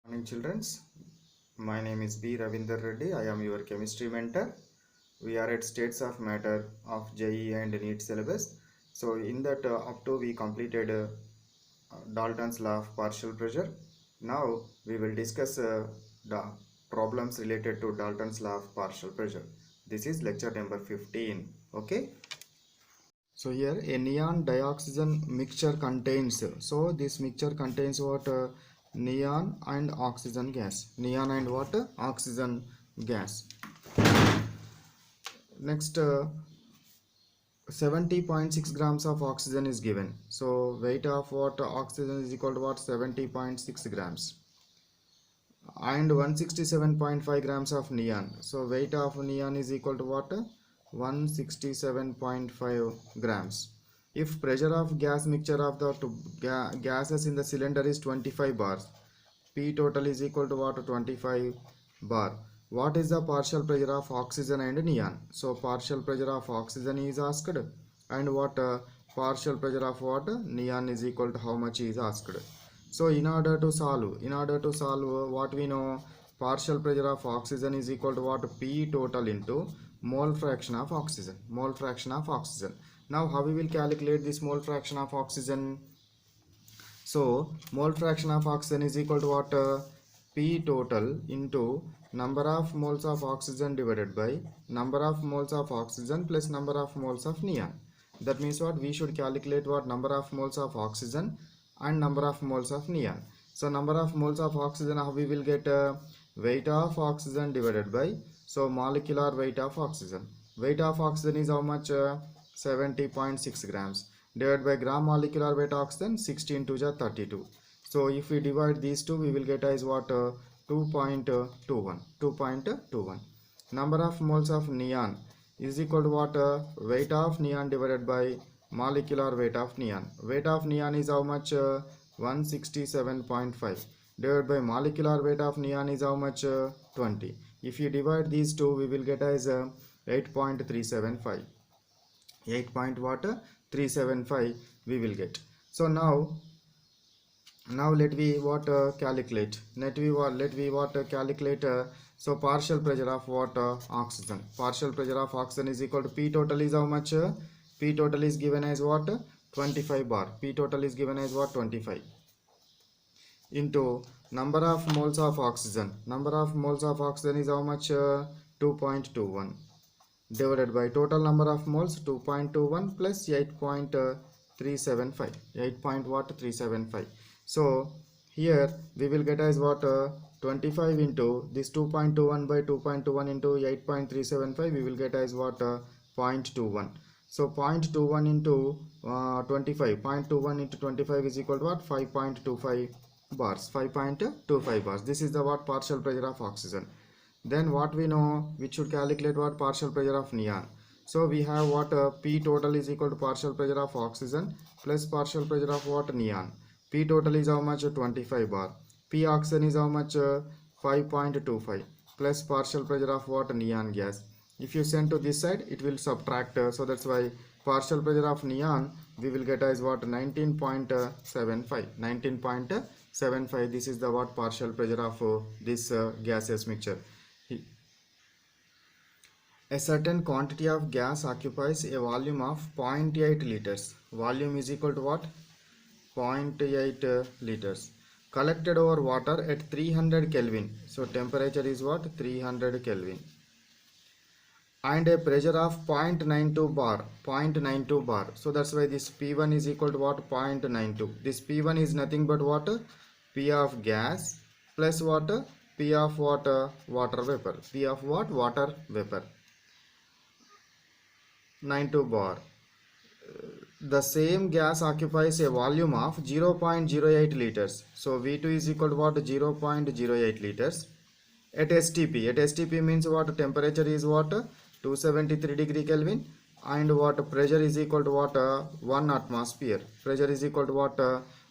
Morning childrens, my name is B. Ravinder Reddy. I am your chemistry mentor. We are at states of matter of JEE and NEET syllabus. So in that up to we completed Dalton's law of partial pressure. Now we will discuss the problems related to Dalton's law of partial pressure. This is lecture number 15. Okay. So here a neon dioxygen mixture contains, so this mixture contains what? Neon and oxygen gas. Neon and what? Oxygen gas. Next 70.6 grams of oxygen is given. So weight of what? Oxygen is equal to what? 70.6 grams. And 167.5 grams of neon. So weight of neon is equal to what? 167.5 grams. If pressure of gas mixture of the gases in the cylinder is 25 bars, P total is equal to what? 25 bar. What is the partial pressure of oxygen and neon? So partial pressure of oxygen is asked, and what partial pressure of what? Neon is equal to how much is asked. So in order to solve what we know, partial pressure of oxygen is equal to what? P total into mole fraction of oxygen. Mole fraction of oxygen. Now how we will calculate this mole fraction of oxygen? So mole fraction of oxygen is equal to what? P total into number of moles of oxygen divided by number of moles of oxygen plus number of moles of neon. That means what? We should calculate what? Number of moles of oxygen and number of moles of neon. So number of moles of oxygen, how we will get weight of oxygen divided by, so molecular weight of oxygen. Weight of oxygen is how much? 70.6 grams. Divided by gram molecular weight oxygen, 16 to the 32. So if we divide these two, we will get as what? 2.21. Number of moles of neon is equal to what? Weight of neon divided by molecular weight of neon. Weight of neon is how much? 167.5. Divided by molecular weight of neon is how much? 20. If you divide these two, we will get as 8.375. 8.375 we will get. So now let we what calculate. Let we what calculate. So partial pressure of what? Oxygen. Partial pressure of oxygen is equal to P total is how much? P total is given as what? 25 bar. P total is given as what? 25 into number of moles of oxygen. Number of moles of oxygen is how much? 2.21 divided by total number of moles 2.21 plus 8.375. 8.375. So here we will get as what? 25 into this 2.21 by 2.21 into 8.375, we will get as what? 0.21. So 0.21 into 25. 0.21 into 25 is equal to what? 5.25 bars. 5.25 bars. This is the what? Partial pressure of oxygen. Then what we know, we should calculate what? Partial pressure of neon. So we have what? P total is equal to partial pressure of oxygen plus partial pressure of what? Neon. P total is how much? 25 bar. P oxygen is how much? 5.25 plus partial pressure of what? Neon gas. If you send to this side, it will subtract. So that's why partial pressure of neon we will get as what? 19.75. 19.75. This is the what? Partial pressure of this gaseous mixture. A certain quantity of gas occupies a volume of 0.8 liters. Volume is equal to what? 0.8 liters. Collected over water at 300 Kelvin. So temperature is what? 300 Kelvin. And a pressure of 0.92 bar. 0.92 bar. So that's why this P1 is equal to what? 0.92. This P1 is nothing but what? P of gas plus what? P of what? Water vapor. P of what? Water vapor. 92 bar. The same gas occupies a volume of 0.08 liters. So V2 is equal to what? 0.08 liters at STP. At STP means what? Temperature is what? 273 degree Kelvin, and what? Pressure is equal to what? 1 atmosphere. Pressure is equal to what?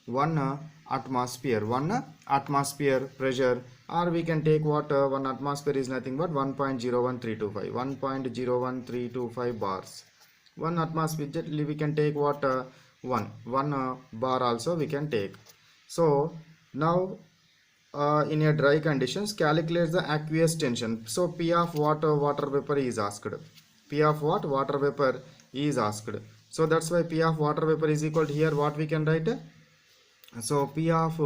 1 atmosphere. 1 atmosphere pressure, or we can take what? 1 atmosphere is nothing but 1.01325. 1.01325 bars. 1 atmosphere we can take what? 1 bar also we can take. So now in a dry conditions, calculate the aqueous tension. So P of what water vapor is asked. P of what water vapor is asked. So that's why P of water vapor is equal to, here what we can write. So P of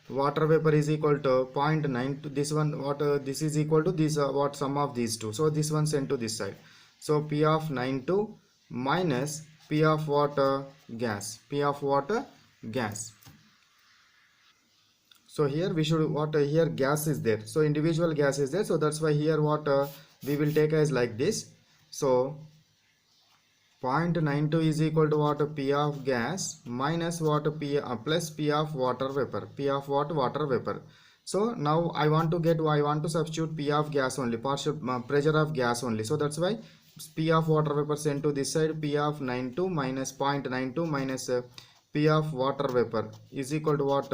water vapor is equal to 0.9 to this one, what this is equal to this, what sum of these two. So this one sent to this side. So P of 92 minus P of water gas. P of water gas. So here we should, what here gas is there, so individual gas is there, so that's why here what we will take as like this. So 0.92 is equal to what, P of gas minus what, P plus P of water vapor. P of what, water vapor. So now I want to substitute P of gas only, partial pressure of gas only. So that's why P of water vapor sent to this side. P of 92 minus 0.92 minus P of water vapor is equal to what,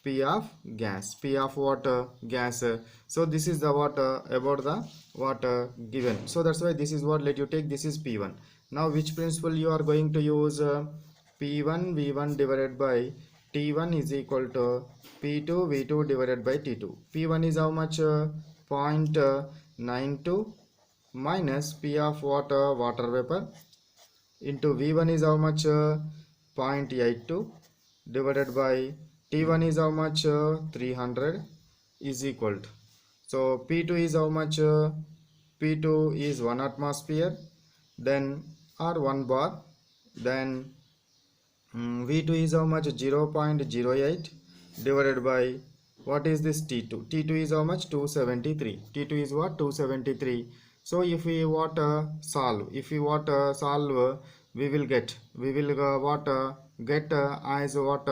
P of gas. P of water gas. So this is the what about the what given. So that's why this is what, let you take, this is P1. Now which principle you are going to use? P1 V1 divided by T1 is equal to P2 V2 divided by T2. P1 is how much? 0.92 minus P of water vapor into V1 is how much? 0.82 divided by T1 is how much? 300 is equal to. So P2 is how much? P2 is 1 atmosphere, then or 1 bar, then V2 is how much? 0.08 divided by what is this T2? T2 is how much? 273. T2 is what? 273. So if we what solve, we will get, get as what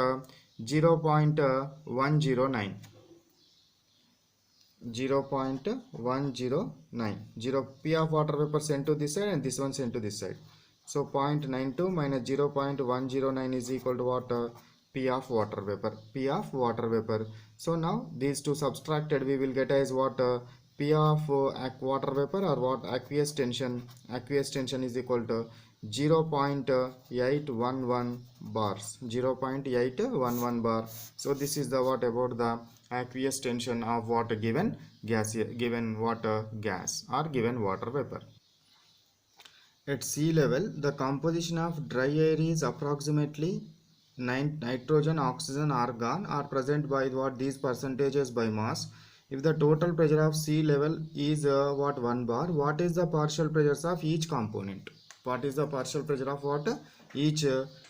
0.109. 0.109. 0 P of water vapor sent to this side and this one sent to this side. So 0.92 minus 0.109 is equal to what? P of water vapor. P of water vapor. So now these two subtracted, we will get as what? P of water vapor or what? Aqueous tension. Aqueous tension is equal to 0.811 bars. 0.811 bar. So this is the what about the aqueous tension of what given gas, given water gas or given water vapor. At sea level, the composition of dry air is approximately nitrogen, oxygen, argon are present by what these percentages by mass. If the total pressure of sea level is what 1 bar, what is the partial pressures of each component? What is the partial pressure of what each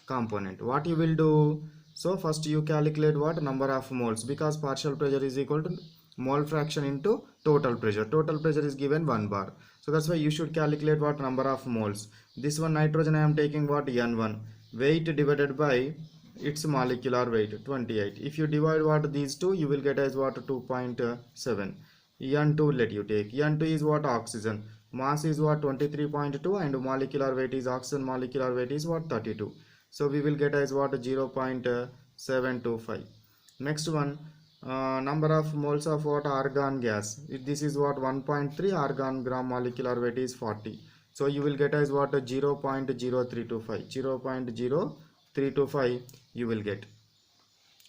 component? What you will do? So first you calculate what number of moles, because partial pressure is equal to mole fraction into total pressure. Total pressure is given 1 bar. So that's why you should calculate what number of moles. This one nitrogen I am taking what N1. Weight divided by its molecular weight 28. If you divide what these two, you will get as what 2.7. N2 let you take. N2 is what oxygen. Mass is what 23.2 and molecular weight is oxygen molecular weight is what 32. So we will get as what 0.725. Next one, number of moles of what argon gas. This is what 1.3, argon gram molecular weight is 40. So you will get as what 0.0325. 0.0325 you will get.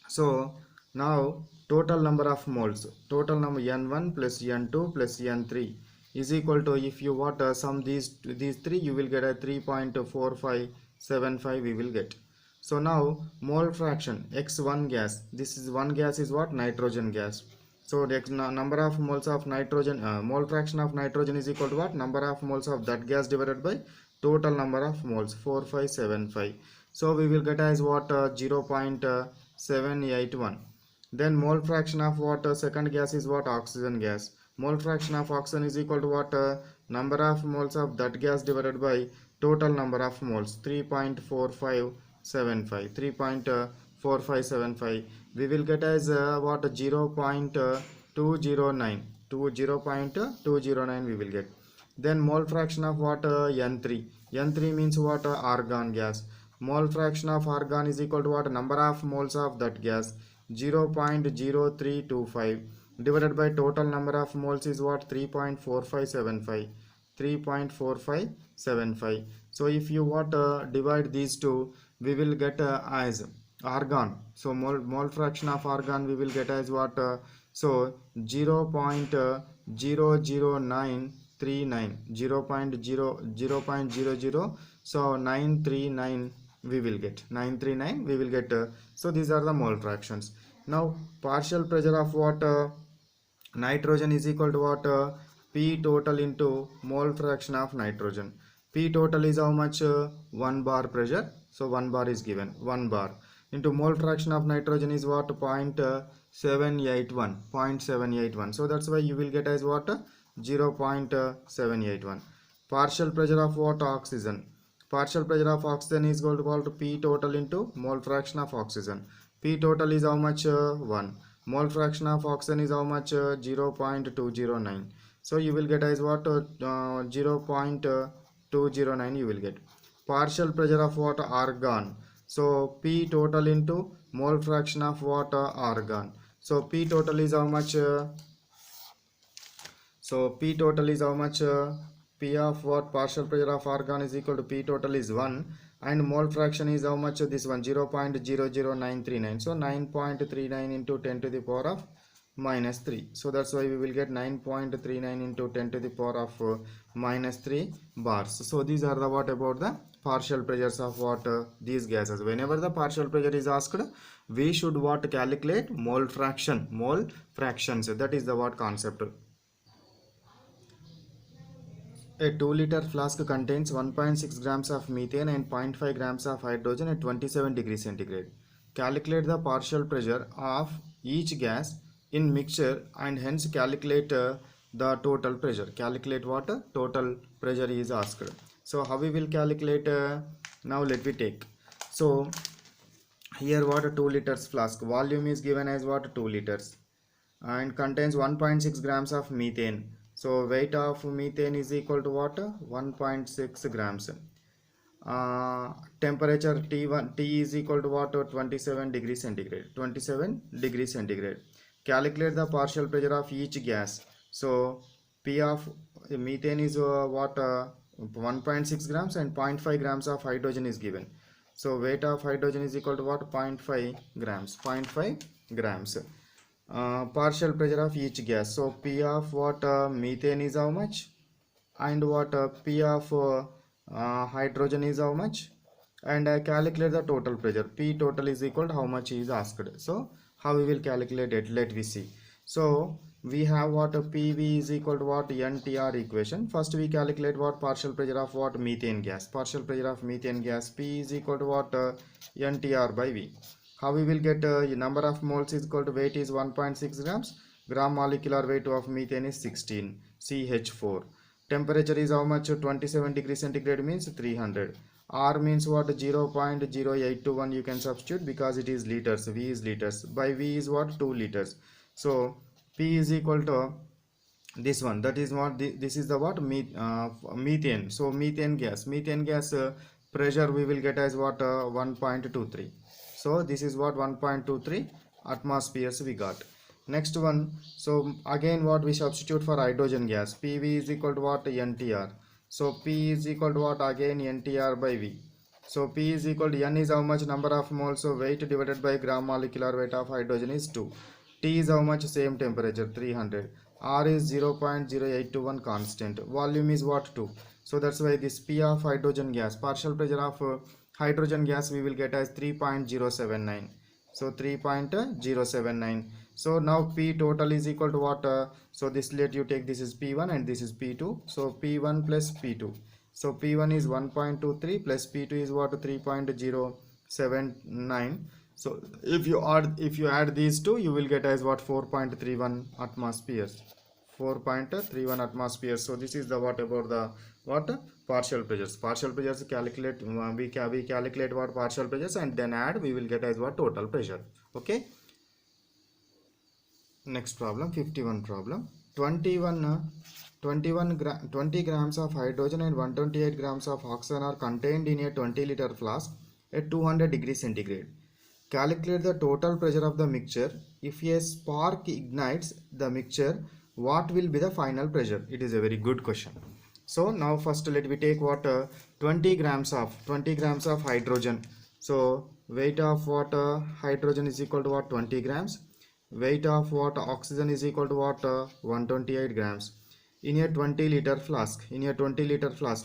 So now total number of moles, total number N1 plus N2 plus N3 is equal to, if you what sum these three, you will get a 3.4575 we will get. So now mole fraction X1 gas, this is one gas is what nitrogen gas. So the number of moles of nitrogen, mole fraction of nitrogen is equal to what number of moles of that gas divided by total number of moles 4575. So we will get as what 0.781. Then mole fraction of what second gas is what oxygen gas. Mole fraction of oxygen is equal to what number of moles of that gas divided by total number of moles 3.4575. 3.4575 we will get as what 0.209. 0.209 we will get. Then mole fraction of what N3. N3 means what argon gas. Mole fraction of argon is equal to what number of moles of that gas 0.0325 divided by total number of moles is what 3.4575. 3.4575. So if you what divide these two, we will get as argon. So mole fraction of argon we will get as what So 0.00939, 0.00, so 939 we will get 939 we will get. So these are the mole fractions. Now partial pressure of what nitrogen is equal to what P total into mole fraction of nitrogen. P total is how much? 1 bar pressure. So 1 bar is given. 1 bar into mole fraction of nitrogen is what? 0.781. So that's why you will get as what? 0.781. Partial pressure of what? Oxygen. Partial pressure of oxygen is equal to P total into mole fraction of oxygen. P total is how much? 1. Mole fraction of oxygen is how much? 0.209. So you will get as what? 0.209 you will get. Partial pressure of what? Argon. So P total into mole fraction of what? Argon. So P total is how much? So P total is how much? P of what? Partial pressure of argon is equal to P total is 1, and mole fraction is how much? This one, 0.00939. So 9.39 into 10 to the power of minus 3. So that's why we will get 9.39 into 10 to the power of minus 3 bars. So these are the what about the partial pressures of what these gases. Whenever the partial pressure is asked, we should what? Calculate mole fraction, mole fractions. That is the what concept. A 2-liter flask contains 1.6 grams of methane and 0.5 grams of hydrogen at 27 degrees centigrade. Calculate the partial pressure of each gas in mixture and hence calculate the total pressure. Calculate what? Total pressure is asked. So how we will calculate? Now let me take. So here what? A 2 liters flask. Volume is given as what? 2 liters. And contains 1.6 grams of methane. So weight of methane is equal to what? 1.6 grams. Temperature T is equal to what? 27 degrees centigrade. 27 degrees centigrade. Calculate the partial pressure of each gas. So P of methane is what? 1.6 grams and 0.5 grams of hydrogen is given. So weight of hydrogen is equal to what? 0.5 grams. 0.5 grams. Partial pressure of each gas. So P of what? Methane is how much, and what? P of hydrogen is how much, and I calculate the total pressure. P total is equal to how much is asked. So how we will calculate it? Let we see. So we have what? PV is equal to what? NTR equation. First we calculate what? Partial pressure of what? Methane gas. Partial pressure of methane gas. P is equal to what? NTR by V. How we will get number of moles is equal to weight is 1.6 grams. Gram molecular weight of methane is 16 CH4. Temperature is how much? 27 degrees centigrade means 300. R means what? 0.0821 you can substitute because it is liters. V is liters. By V is what? 2 liters. So P is equal to this one. That is what? This is the what? Methane. So methane gas. Methane gas pressure we will get as what? 1.23. So this is what? 1.23 atmospheres we got. Next one. So again what? We substitute for hydrogen gas. PV is equal to what? NTR. So P is equal to what? Again NTR by V. So P is equal to N is how much? Number of moles. So weight divided by gram molecular weight of hydrogen is 2. T is how much? Same temperature 300. R is 0.0821 constant. Volume is what? 2. So that's why this P of hydrogen gas, partial pressure of hydrogen gas we will get as 3.079. So 3.079. So now P total is equal to what? So this, let you take, this is P1 and this is P2. So P1 plus P2. So P1 is 1.23 plus P2 is what? 3.079. So if you add these two, you will get as what? 4.31 atmospheres. 4.31 atmospheres. So this is the what about the what? Partial pressures. Partial pressures calculate, we calculate what? Partial pressures and then add, we will get as what? Total pressure. Okay. Next problem, 51 problem. 20 grams of hydrogen and 128 grams of oxygen are contained in a 20-liter flask at 200 degrees centigrade. Calculate the total pressure of the mixture. If a spark ignites the mixture, what will be the final pressure? It is a very good question. So now first let me take what? 20 grams of hydrogen. So weight of what? Hydrogen is equal to what? 20 grams. weight of what oxygen is equal to what 128 grams. In a 20-liter flask,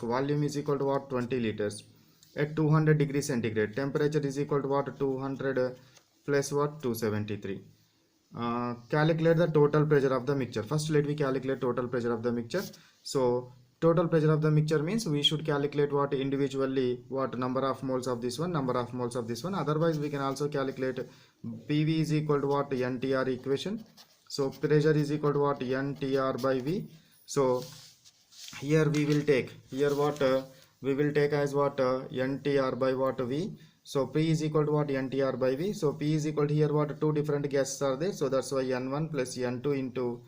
volume is equal to what 20 liters. At 200 degrees centigrade, temperature is equal to what 200 plus what 273. Calculate the total pressure of the mixture. First let me calculate total pressure of the mixture. So total pressure of the mixture means we should calculate what individually, what number of moles of this one, number of moles of this one. Otherwise we can also calculate PV is equal to what NTR equation. So pressure is equal to what NTR by V. So here we will take we will take as what NTR by what V. So P is equal to what NTR by V. So P is equal to here what two different gases are there. So that's why N1 plus N2 into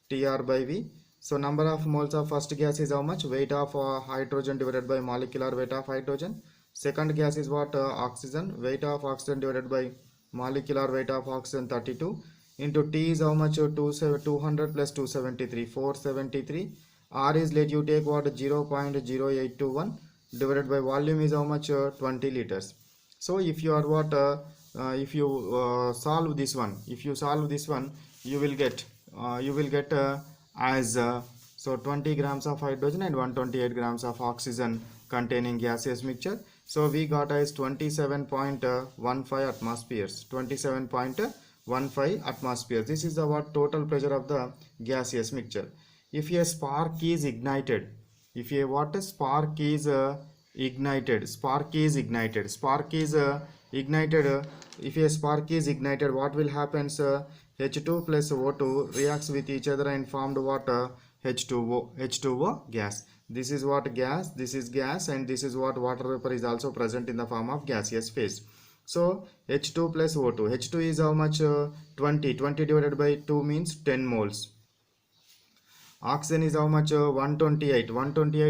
TR by V. So number of moles of first gas is how much? Weight of hydrogen divided by molecular weight of hydrogen. Second gas is what oxygen. Weight of oxygen divided by molecular weight of oxygen 32 into T is how much? 200 plus 273 473. R is let you take what 0.0821 divided by volume is how much 20 liters. So if you are what if you solve this one, you will get as so 20 grams of hydrogen and 128 grams of oxygen containing gaseous mixture. So we got as 27.15 atmospheres. 27.15 atmospheres. This is the what total pressure of the gaseous mixture. If a spark is ignited, if a what spark is ignited, if a spark is ignited, what will happen? H2 plus O2 reacts with each other and formed what H2O gas. This is what gas, this is gas, and this is what water vapor is also present in the form of gaseous phase. So H2 plus O2, H2 is how much 20 divided by 2 means 10 moles. Oxygen is how much 128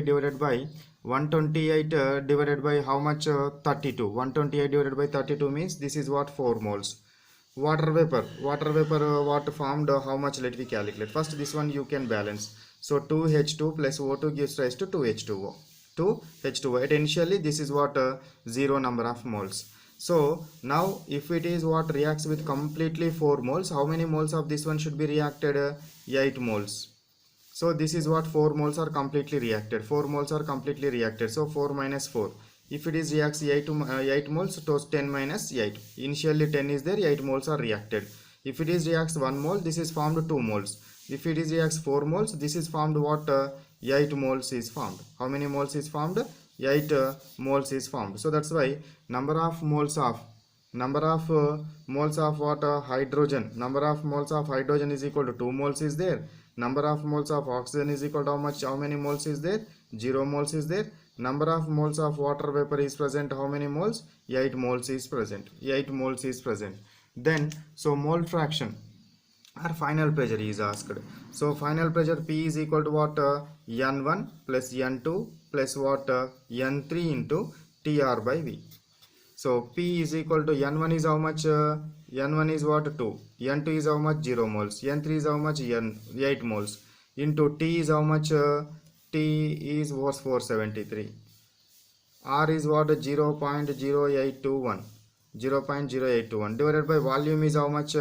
divided by 128 divided by how much 32. 128 divided by 32 means this is what 4 moles. Water vapor what formed how much, let me calculate. First this one you can balance. So 2H2 plus O2 gives rise to 2H2O. At initially this is what 0 number of moles. So now if it is what reacts with completely 4 moles, how many moles of this one should be reacted? 8 moles. So this is what 4 moles are completely reacted. 4 moles are completely reacted. So 4 minus 4. If it is reacts 8 moles, so 10 minus 8. Initially 10 is there, 8 moles are reacted. If it is reacts 1 mole, this is formed 2 moles. If it is reacts 4 moles, this is formed what 8 moles is formed. How many moles is formed? 8 moles is formed. So that's why number of moles of what hydrogen, number of moles of hydrogen is equal to 2 moles is there. Number of moles of oxygen is equal to how much? How many moles is there? 0 moles is there. Number of moles of water vapor is present. How many moles? 8 moles is present. 8 moles is present. Then so mole fraction or final pressure is asked. So final pressure P is equal to what N1 plus N2 plus what N3 into TR by V. So P is equal to N1 is how much? N1 is what 2. N2 is how much? 0 moles. N3 is how much? 8 moles. Into T is how much? T is was 473. R is what? 0.0821. 0.0821 divided by volume is how much?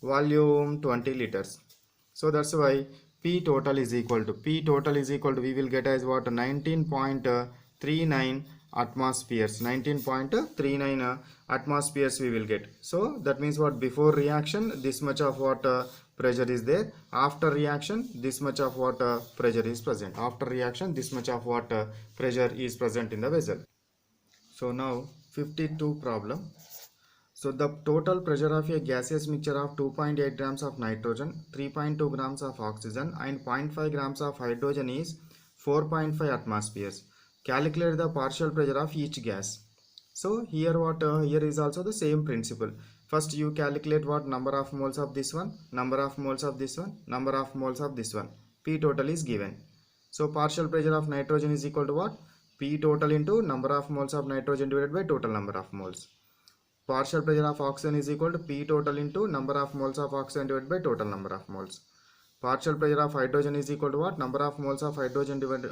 Volume 20 liters. So that's why P total is equal to we will get as what 19.39 atmospheres. 19.39 atmospheres we will get. So that means what before reaction this much of what pressure is there. After reaction this much of what pressure is present. After reaction this much of what pressure is present in the vessel. So now 52 problem. So the total pressure of a gaseous mixture of 2.8 grams of nitrogen, 3.2 grams of oxygen and 0.5 grams of hydrogen is 4.5 atmospheres. Calculate the partial pressure of each gas. So here here is also the same principle. First you calculate what number of moles of this one, number of moles of this one, number of moles of this one. P total is given. So partial pressure of nitrogen is equal to what? P total into number of moles of nitrogen divided by total number of moles. Partial pressure of oxygen is equal to P total into number of moles of oxygen divided by total number of moles. Partial pressure of hydrogen is equal to what? Number of moles of hydrogen divided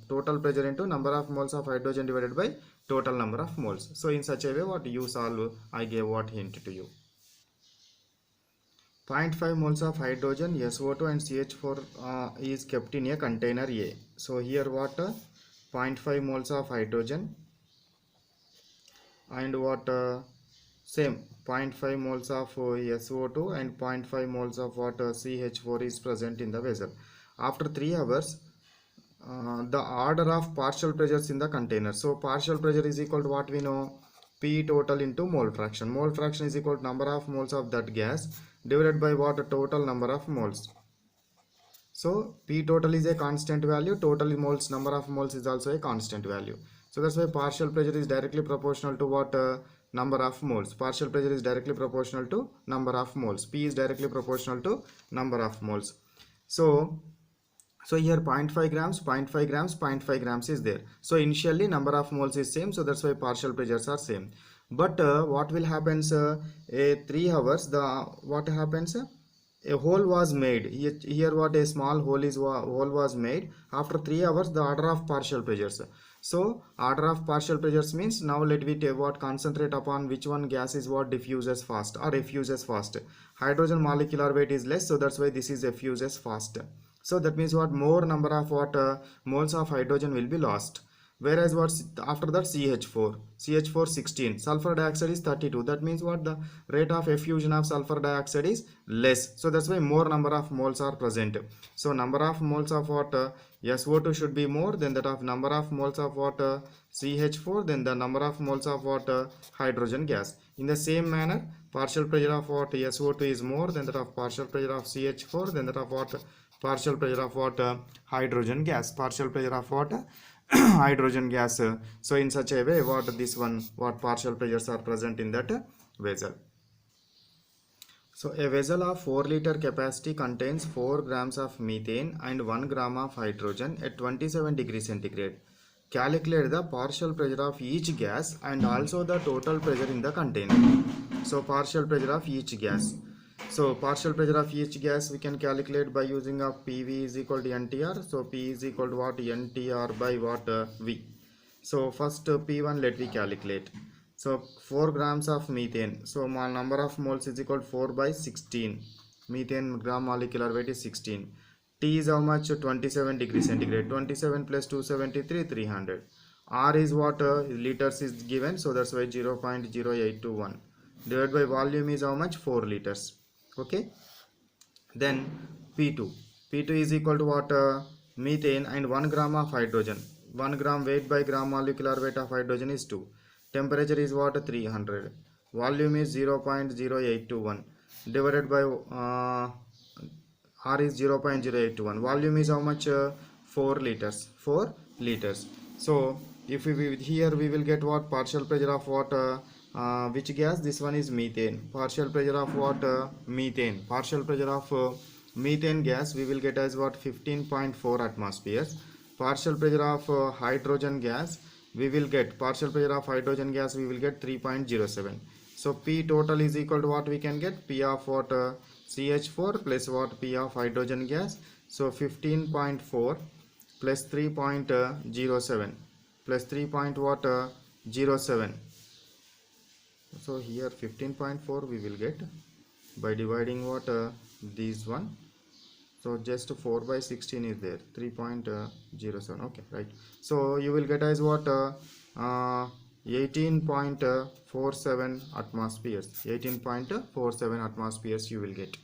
total pressure into number of moles of hydrogen divided by total number of moles. So in such a way what you solve, I gave what hint to you. 0.5 moles of hydrogen, SO2 and CH4 is kept in a container A. So here what 0.5 moles of hydrogen and what same 0.5 moles of SO2 and 0.5 moles of what CH4 is present in the vessel. After 3 hours, the order of partial pressures in the container. So partial pressure is equal to what we know, P total into mole fraction. Mole fraction is equal to number of moles of that gas divided by what total number of moles. So P total is a constant value, total moles, number of moles is also a constant value. So that's why partial pressure is directly proportional to what number of moles. Partial pressure is directly proportional to number of moles. P is directly proportional to number of moles. So here 0.5 grams, 0.5 grams, 0.5 grams is there. So initially number of moles is same, so that's why partial pressures are same. But what will happens 3 hours, what happens, a hole was made here, what a small hole was made. After 3 hours, the order of partial pressures. So order of partial pressures means, now let me what concentrate upon which one gas is what diffuses fast or effuses fast. Hydrogen molecular weight is less, so that's why this is effuses fast. So that means what, more number of what moles of hydrogen will be lost. Whereas what after that CH4 16, sulfur dioxide is 32. That means what, the rate of effusion of sulfur dioxide is less. So that's why more number of moles are present. So number of moles of what SO2 should be more than that of number of moles of what CH4, then the number of moles of what hydrogen gas. In the same manner, partial pressure of what SO2 is more than that of partial pressure of CH4, than that of what partial pressure of what hydrogen gas. Partial pressure of what hydrogen gas. So in such a way, what this one, what partial pressures are present in that vessel. So a vessel of 4 liter capacity contains 4 grams of methane and 1 gram of hydrogen at 27 degrees centigrade. Calculate the partial pressure of each gas and also the total pressure in the container. So partial pressure of each gas. So partial pressure of each gas we can calculate by using of PV is equal to NTR. So P is equal to what, NTR by what V. So first P1 let me calculate. So 4 grams of methane. So my number of moles is equal to 4 by 16. Methane gram molecular weight is 16. T is how much? 27 degrees centigrade. 27 plus 273, 300. R is what? Liters is given. So that's why 0.0821. Divided by volume is how much? 4 liters. Okay. Then P2. P2 is equal to what? Methane and 1 gram of hydrogen. 1 gram weight by gram molecular weight of hydrogen is 2. Temperature is what? 300. Volume is 0.0821. Divided by R is 0.0821. Volume is how much? 4 liters. 4 liters. So if we here we will get what? Partial pressure of what? Which gas? This one is methane. Partial pressure of what? Methane. Partial pressure of methane gas we will get as what? 15.4 atmospheres. Partial pressure of hydrogen gas we will get, partial pressure of hydrogen gas we will get 3.07. So P total is equal to what we can get? P of what? CH4 plus what? P of hydrogen gas. So 15.4 plus 3.07 plus 3.07. So here 15.4 we will get by dividing what? These one. So just 4 by 16 is there, 3.07. Okay, right. So you will get as what? 18.47 atmospheres. 18.47 atmospheres you will get.